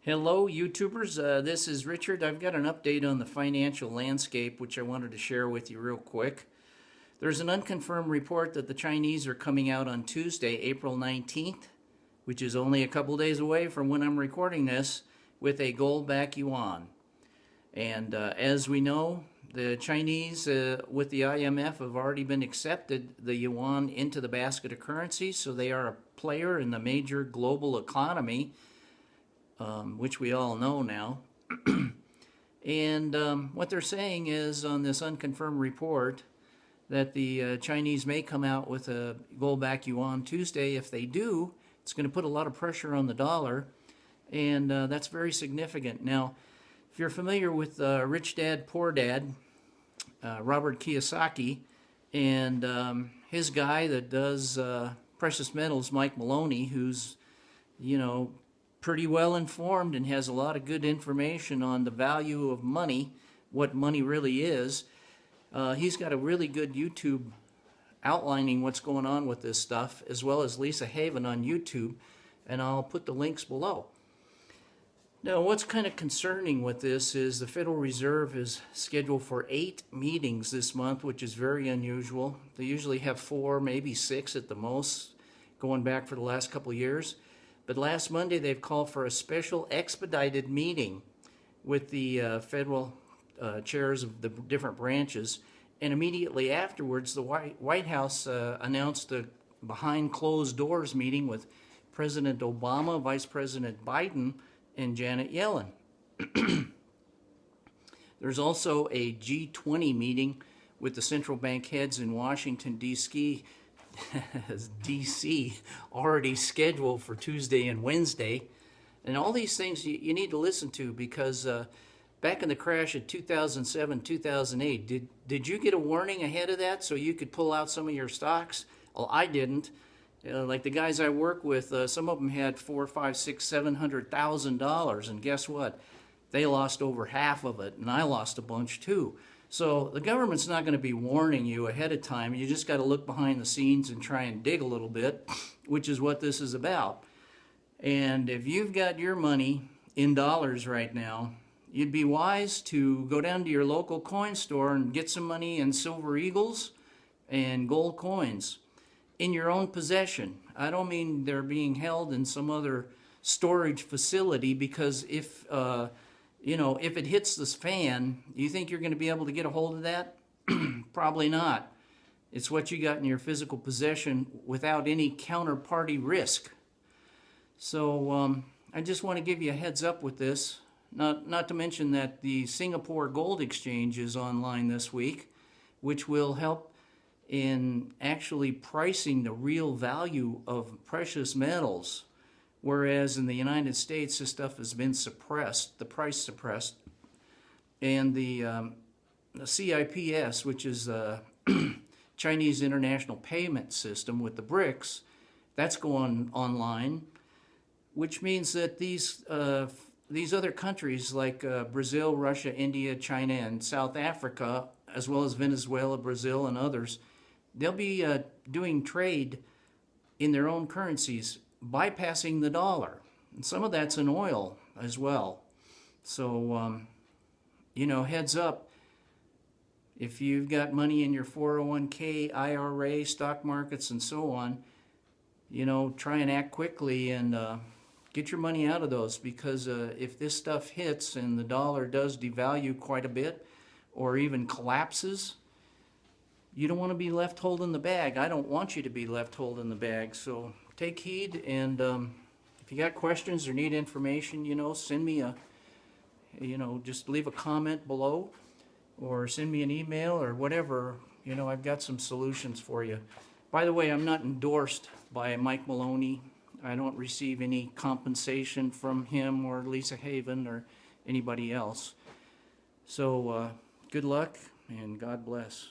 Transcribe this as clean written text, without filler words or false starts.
Hello, YouTubers. This is Richard. I've got an update on the financial landscape, which I wanted to share with you real quick. There's an unconfirmed report that the Chinese are coming out on Tuesday, April 19th, which is only a couple days away from when I'm recording this, with a gold backed yuan. And as we know, the Chinese, with the IMF, have already been accepted the yuan into the basket of currencies, so they are a player in the major global economy. Which we all know now. And what they're saying is, on this unconfirmed report, that the Chinese may come out with a gold backed yuan Tuesday. If they do, it's going to put a lot of pressure on the dollar, and that's very significant. Now, if you're familiar with Rich Dad, Poor Dad, Robert Kiyosaki, and his guy that does precious metals, Mike Maloney, who's, pretty well informed and has a lot of good information on the value of money, what money really is. He's got a really good YouTube outlining what's going on with this stuff, as well as Lisa Haven on YouTube, and I'll put the links below. Now, what's kind of concerning with this is the Federal Reserve is scheduled for 8 meetings this month, which is very unusual. They usually have 4, maybe 6 at the most, going back for the last couple of years. But last Monday, they've called for a special expedited meeting with the federal chairs of the different branches. And immediately afterwards, the White House announced a behind closed doors meeting with President Obama, Vice President Biden, and Janet Yellen. There's also a G20 meeting with the central bank heads in Washington, D.C., already scheduled for Tuesday and Wednesday. And all these things you need to listen to, because back in the crash of 2007, 2008, did you get a warning ahead of that so you could pull out some of your stocks? Well, I didn't. Like the guys I work with, some of them had $400,000, $500,000, $600,000, $700,000, and guess what? They lost over half of it, and I lost a bunch too. So the government's not going to be warning you ahead of time. You just got to look behind the scenes and try and dig a little bit, which is what this is about. And if you've got your money in dollars right now, you'd be wise to go down to your local coin store and get some money in silver eagles and gold coins in your own possession. I don't mean they're being held in some other storage facility, because if it hits this fan, you think you're going to be able to get a hold of that? Probably not. It's what you got in your physical possession without any counterparty risk. So I just want to give you a heads up with this. Not to mention that the Singapore Gold Exchange is online this week, which will help in actually pricing the real value of precious metals. Whereas in the United States, this stuff has been suppressed, the price suppressed. And the CIPS, which is the Chinese International Payment System with the BRICS, that's going online, which means that these other countries like Brazil, Russia, India, China, and South Africa, as well as Venezuela, Brazil, and others, they'll be doing trade in their own currencies, bypassing the dollar. And some of that's in oil as well. So, heads up. If you've got money in your 401k, IRA, stock markets, and so on, try and act quickly and get your money out of those, because if this stuff hits and the dollar does devalue quite a bit or even collapses, you don't want to be left holding the bag. I don't want you to be left holding the bag. So take heed, and if you got questions or need information, send me just leave a comment below or send me an email or whatever. I've got some solutions for you. By the way, I'm not endorsed by Mike Maloney. I don't receive any compensation from him or Lisa Haven or anybody else. So good luck and God bless.